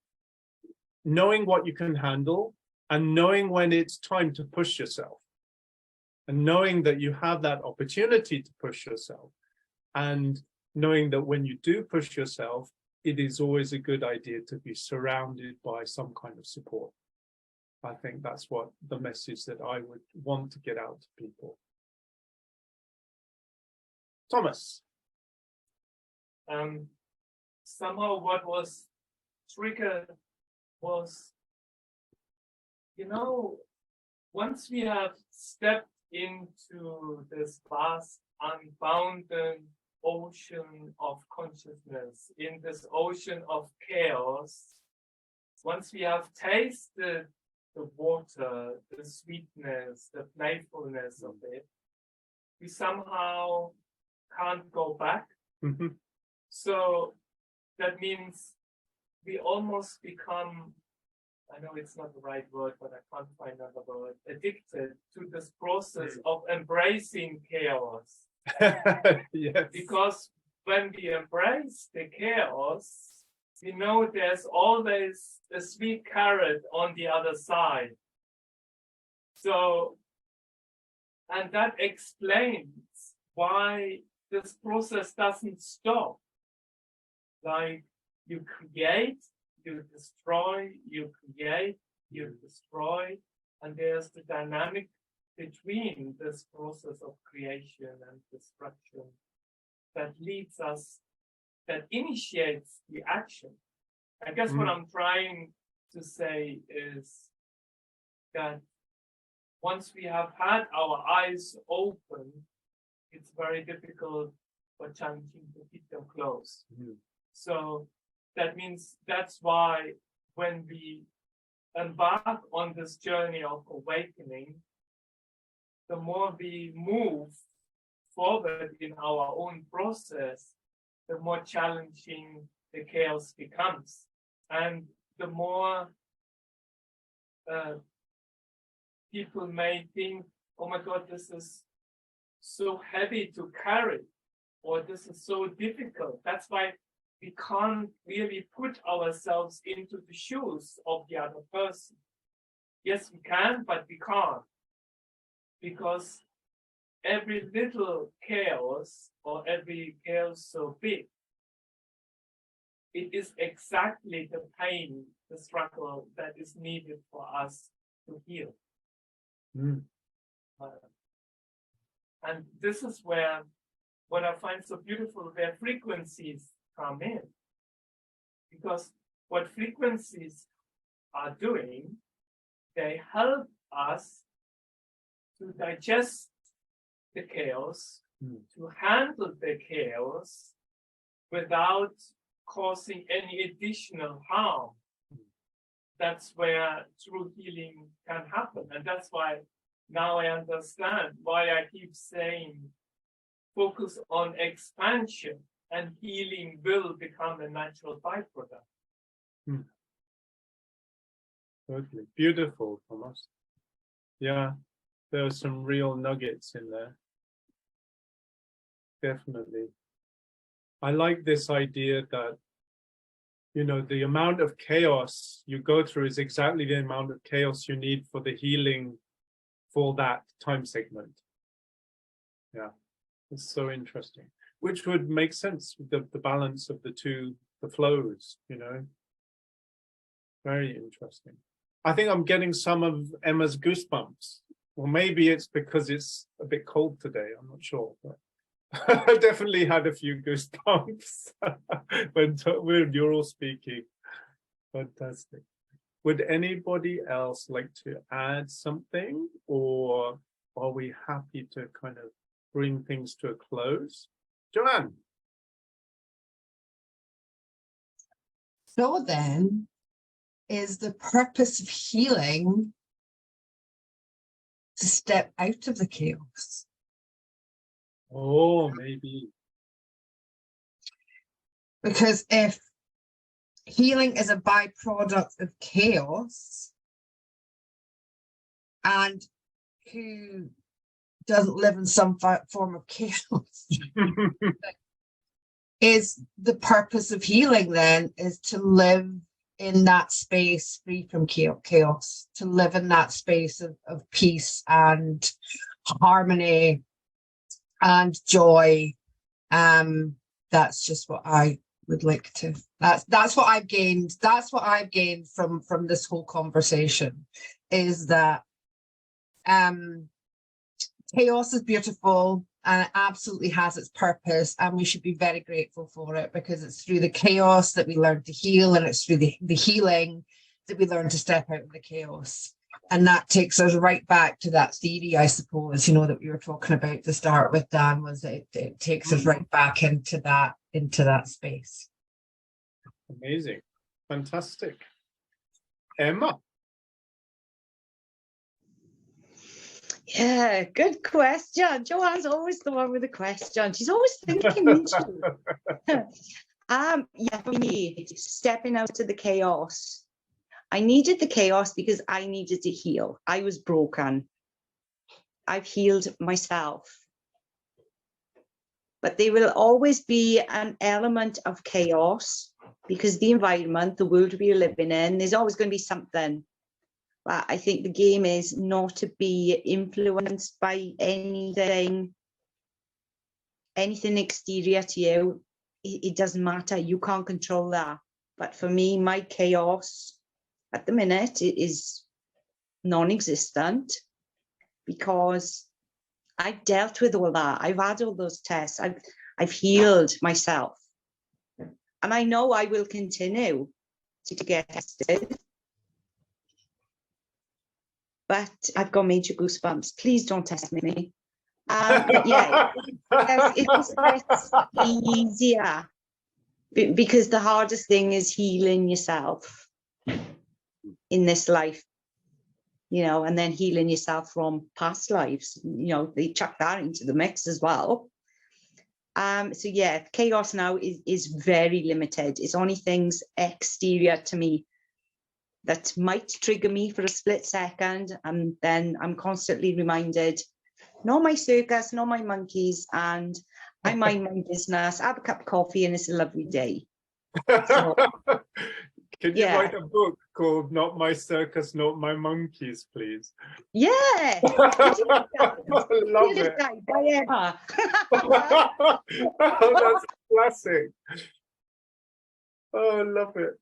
knowing what you can handle and knowing when it's time to push yourself, and knowing that you have that opportunity to push yourself, and knowing that when you do push yourself, it is always a good idea to be surrounded by some kind of support. I think that's what the message that I would want to get out to people. Thomas. Somehow what was triggered was, once we have stepped into this vast, unbounded ocean of consciousness, in this ocean of chaos, once we have tasted the water, the sweetness, the playfulness of it, we somehow can't go back. Mm-hmm. So that means we almost become, I know it's not the right word, but I can't find another word, addicted to this process of embracing chaos. Yes. Because when we embrace the chaos, we know there's always a sweet carrot on the other side. So, and that explains why this process doesn't stop. Like, you create, you destroy, you create, you destroy, and there's the dynamic between this process of creation and destruction that leads us, that initiates the action. I guess what I'm trying to say is that once we have had our eyes open, it's very difficult or challenging to keep them closed. So that means that's why when we embark on this journey of awakening, the more we move forward in our own process, the more challenging the chaos becomes. And the more people may think, oh my God, this is so heavy to carry, or this is so difficult. That's why we can't really put ourselves into the shoes of the other person. Yes, we can, but we can't. Because every little chaos, or every chaos so big, it is exactly the pain, the struggle that is needed for us to heal. And this is where what I find so beautiful, where frequencies come in. Because what frequencies are doing, they help us to digest the chaos, to handle the chaos without causing any additional harm. that's where true healing can happen. And that's why now I understand why I keep saying focus on expansion and healing will become a natural byproduct. Totally. Beautiful, Thomas. Yeah, there are some real nuggets in there. Definitely. I like this idea that, you know, the amount of chaos you go through is exactly the amount of chaos you need for the healing for that time segment. Yeah, it's so interesting, which would make sense with the balance of the two, the flows, you know. Very interesting. I think I'm getting some of Emma's goosebumps. Well, maybe it's because it's a bit cold today. I'm not sure. But I definitely had a few goosebumps when you're all speaking. Fantastic. Would anybody else like to add something, or are we happy to kind of bring things to a close? Joanne? So then, is the purpose of healing to step out of the chaos? Oh, maybe. Because if healing is a byproduct of chaos, and who doesn't live in some form of chaos, is the purpose of healing then is to live in that space free from chaos, to live in that space of peace and harmony and joy. That's just what I would like to, that's what I've gained. That's what I've gained from this whole conversation, is that chaos is beautiful and it absolutely has its purpose, and we should be very grateful for it, because it's through the chaos that we learn to heal, and it's through the healing that we learn to step out of the chaos. And that takes us right back to that theory, I suppose, you know, that we were talking about to start with, Dan, was that it takes us right back into that space. Amazing. Fantastic. Emma? Yeah, good question. Joanne's always the one with the question. She's always thinking, isn't she? Yeah, for me, stepping out of the chaos. I needed the chaos because I needed to heal. I was broken. I've healed myself. But there will always be an element of chaos, because the environment, the world we're living in, there's always going to be something. But I think the game is not to be influenced by anything exterior to you. It doesn't matter. You can't control that. But for me, my chaos at the minute is non-existent, because I've dealt with all that. I've had all those tests. I've healed myself. And I know I will continue to get tested. But I've got major goosebumps. Please don't test me. But yeah, it's easier, because the hardest thing is healing yourself in this life, you know, and then healing yourself from past lives. You know, they chuck that into the mix as well. So yeah, chaos now is very limited. It's only things exterior to me that might trigger me for a split second, and then I'm constantly reminded, not my circus, not my monkeys, and I mind my business, have a cup of coffee, and it's a lovely day. So, Can you write a book called Not My Circus, Not My Monkeys, please? Yeah. I love it. By Emma. Oh, that's classic. Oh, I love it.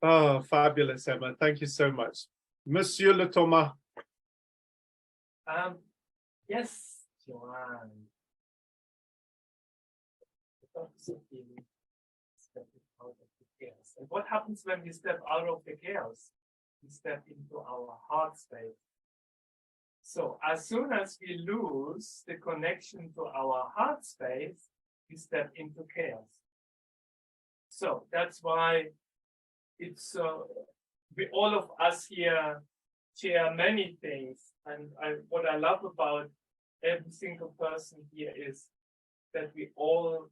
Oh, fabulous, Emma. Thank you so much. Monsieur Le Thomas. Yes, Joanne. Stepping out of the chaos. And what happens when we step out of the chaos? We step into our heart space. So as soon as we lose the connection to our heart space, we step into chaos. So that's why it's we all of us here share many things, and what I love about every single person here is that we all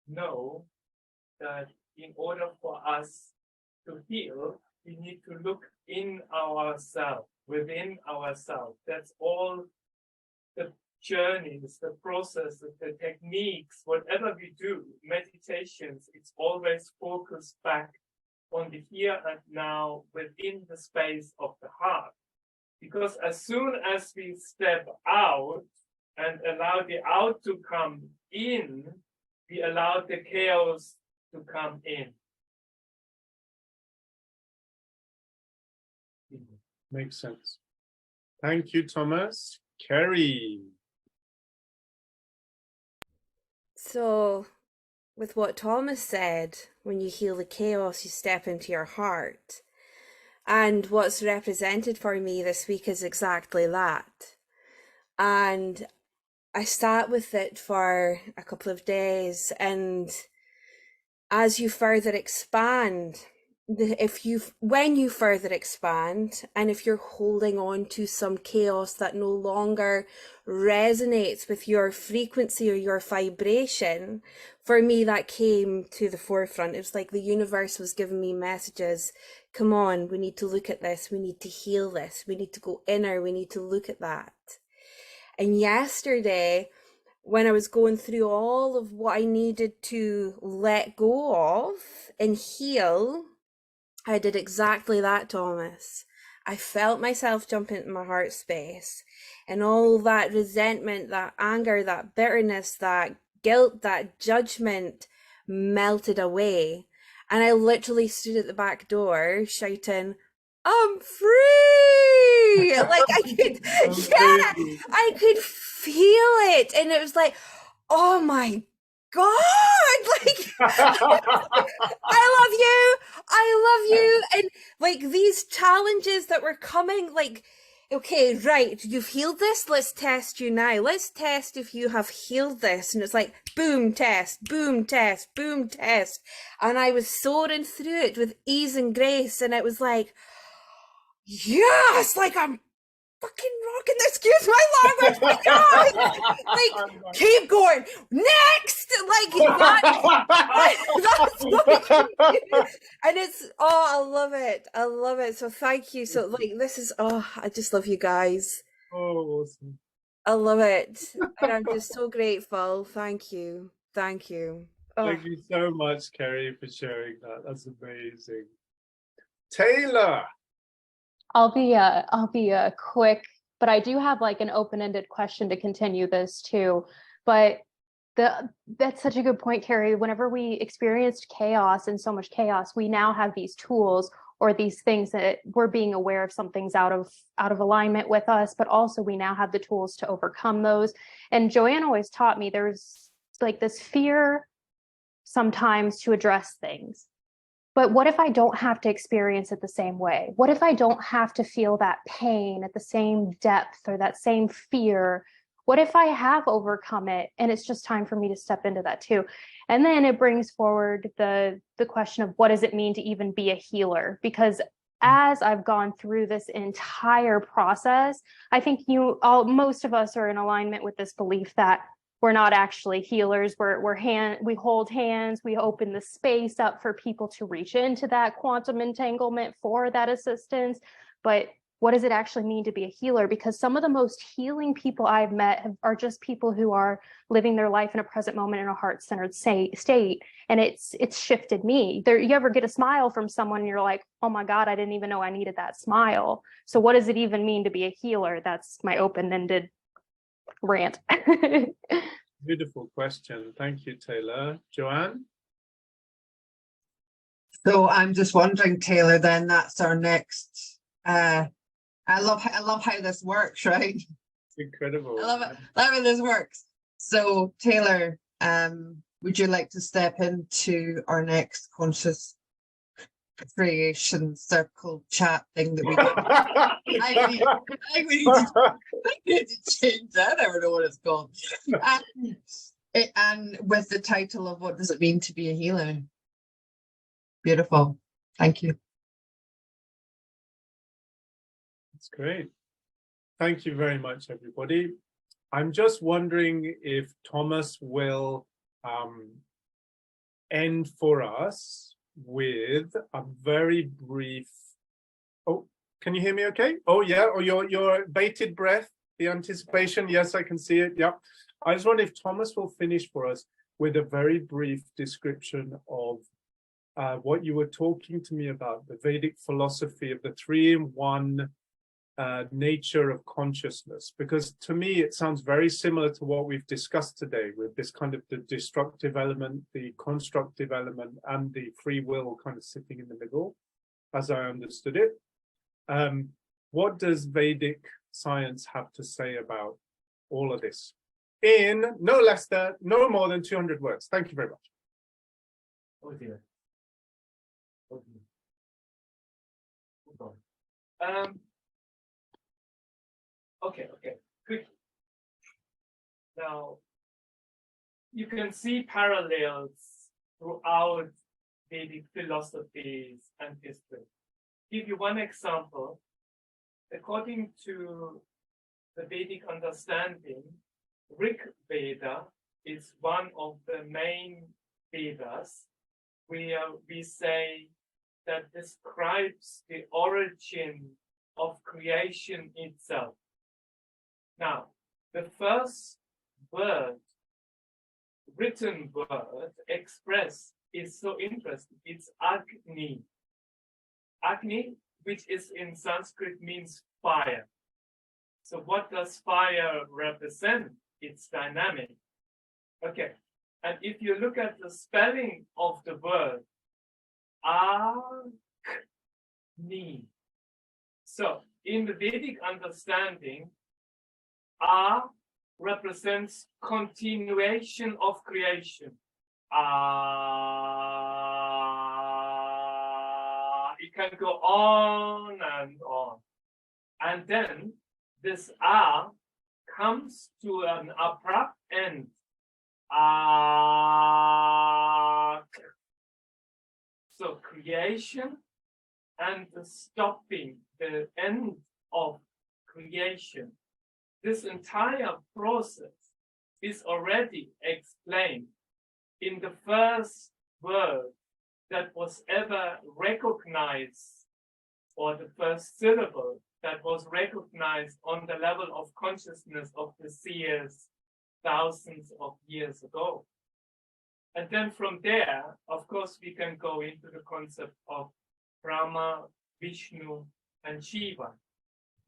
know that in order for us to heal, we need to look in ourselves, within ourselves. That's all the journeys, the processes, the techniques, whatever we do, meditations, it's always focused back on the here and now within the space of the heart. Because as soon as we step out and allow the out to come in, we allow the chaos to come in. Makes sense. Thank you, Thomas. Kerry. So, with what Thomas said, when you heal the chaos, you step into your heart. And what's represented for me this week is exactly that. And I sat with it for a couple of days, and as you further expand, when you further expand, and if you're holding on to some chaos that no longer resonates with your frequency or your vibration, for me that came to the forefront. It was like the universe was giving me messages. Come on, we need to look at this, we need to heal this, we need to go inner, we need to look at that. And yesterday, when I was going through all of what I needed to let go of and heal, I did exactly that, Thomas. I felt myself jump into my heart space, and all that resentment, that anger, that bitterness, that guilt, that judgment melted away. And I literally stood at the back door shouting, I'm free! Like I could, I could feel it. And it was like, oh my God, like, I love you. And like these challenges that were coming, like, okay, right, you've healed this, let's test you now. Let's test if you have healed this. And it's like, boom, test, boom, test, boom, test. And I was soaring through it with ease and grace. And it was like, yes, like I'm fucking rocking this, excuse my language, my God! Like, keep going, next! Like, that's what we can do. And it's, oh, I love it, so thank you. So, like, this is, oh, I just love you guys. Oh, awesome. I love it, and I'm just so grateful. Thank you. Thank you. Oh. Thank you so much, Kerry, for sharing that. That's amazing. Taylor. I'll be quick, but I do have like an open-ended question to continue this too. But that's such a good point, Kerry. Whenever we experienced chaos and so much chaos, we now have these tools or these things that we're being aware of something's out of alignment with us, but also we now have the tools to overcome those. And Joanne always taught me there's like this fear sometimes to address things. But what if I don't have to experience it the same way? What if I don't have to feel that pain at the same depth or that same fear? What if I have overcome it and it's just time for me to step into that too? And then it brings forward the question of what does it mean to even be a healer? Because as I've gone through this entire process, I think most of us are in alignment with this belief that we're not actually healers. We hold hands, we open the space up for people to reach into that quantum entanglement for that assistance. But what does it actually mean to be a healer? Because some of the most healing people I've met are just people who are living their life in a present moment in a heart-centered state. And it's shifted me. You ever get a smile from someone and you're like, oh my God, I didn't even know I needed that smile. So what does it even mean to be a healer? That's my open-ended rant. Beautiful question. Thank you, Taylor. Joanne? So I'm just wondering, Taylor, then that's our next I love how this works, right? It's incredible. I love it. Love how this works. So Taylor, would you like to step into our next conscious creation circle chat thing that we do? I need to change that. I don't know what it's called. And with the title of what does it mean to be a healer? Beautiful. Thank you. That's great. Thank you very much, everybody. I'm just wondering if Thomas will end for us with a very brief. Oh, can you hear me okay? Oh, yeah. Oh, your bated breath, the anticipation. Yes, I can see it. Yeah. I just wonder if Thomas will finish for us with a very brief description of what you were talking to me about, the Vedic philosophy of the 3-in-1 nature of consciousness, because to me it sounds very similar to what we've discussed today, with this kind of the destructive element, the constructive element, and the free will kind of sitting in the middle, as I understood it. What does Vedic science have to say about all of this in no more than 200 words? Thank you very much. Oh dear. Oh dear. Hold on. Okay, quick. Now, you can see parallels throughout Vedic philosophies and history. Give you one example. According to the Vedic understanding, Rig Veda is one of the main Vedas where we say that describes the origin of creation itself. Now, the first word, written word, expressed, is so interesting. It's Agni. Agni, which is in Sanskrit, means fire. So what does fire represent? It's dynamic. Okay, and if you look at the spelling of the word, Agni. So in the Vedic understanding, represents continuation of creation. It can go on and on. And then this comes to an abrupt end. So creation and the stopping, the end of creation. This entire process is already explained in the first word that was ever recognized, or the first syllable that was recognized on the level of consciousness of the seers thousands of years ago. And then from there, of course, we can go into the concept of Brahma, Vishnu, and Shiva.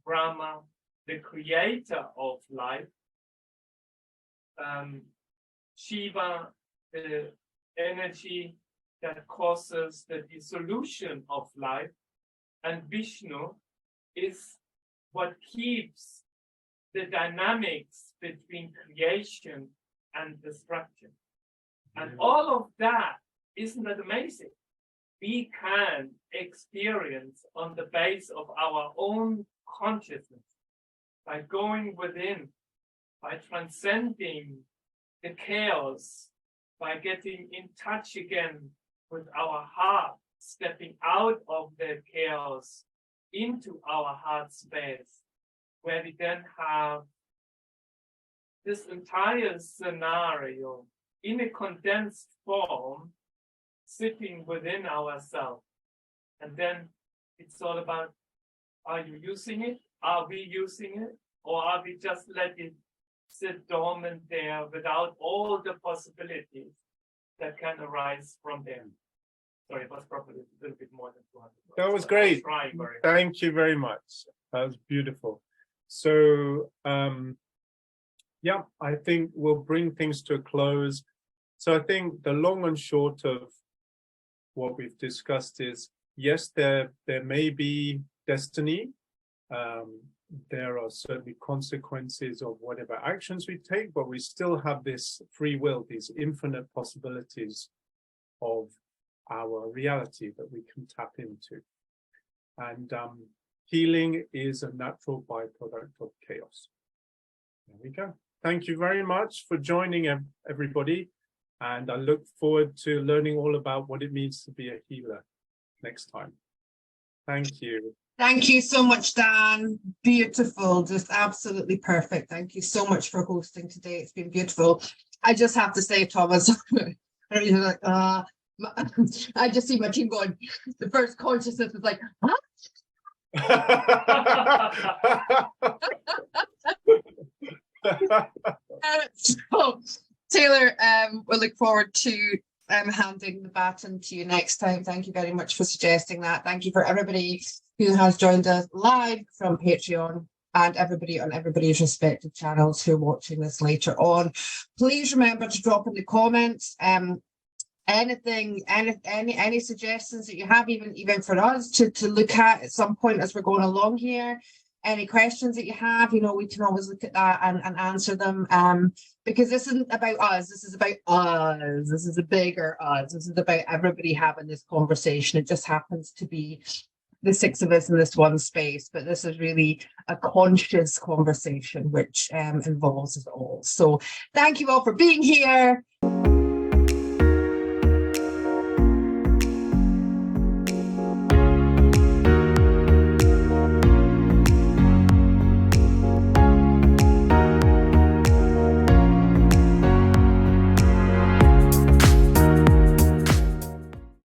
Brahma, the creator of life. Shiva, the energy that causes the dissolution of life. And Vishnu is what keeps the dynamics between creation and destruction. And all of that, isn't that amazing? We can experience on the base of our own consciousness, by going within, by transcending the chaos, by getting in touch again with our heart, stepping out of the chaos into our heart space, where we then have this entire scenario in a condensed form sitting within ourselves. And then it's all about, are you using it? Are we using it? Or are we just letting it sit dormant there without all the possibilities that can arise from there? Sorry, it was probably a little bit more than 200 words. That was great. Thank you very much. That was beautiful. So, yeah, I think we'll bring things to a close. So I think the long and short of what we've discussed is, yes, there may be destiny. There are certainly consequences of whatever actions we take, but we still have this free will, these infinite possibilities of our reality that we can tap into. And healing is a natural byproduct of chaos. There we go. Thank you very much for joining, everybody. And I look forward to learning all about what it means to be a healer. next time. Thank you. Thank you so much, Dan. Beautiful, just absolutely perfect. Thank you so much for hosting today. It's been beautiful. I just have to say, Thomas, I just see my team going, the first consciousness is like, huh? So, Taylor, we'll look forward to handing the baton to you next time. Thank you very much for suggesting that. Thank you for everybody who has joined us live from Patreon and everybody on everybody's respective channels who are watching this later on. Please remember to drop in the comments anything, any suggestions that you have, even for us to look at some point as we're going along here. Any questions that you have, you know, we can always look at that and answer them, because this isn't about us, this is about us, this is a bigger us, this is about everybody having this conversation. It just happens to be the six of us in this one space, but this is really a conscious conversation which involves us all. So thank you all for being here.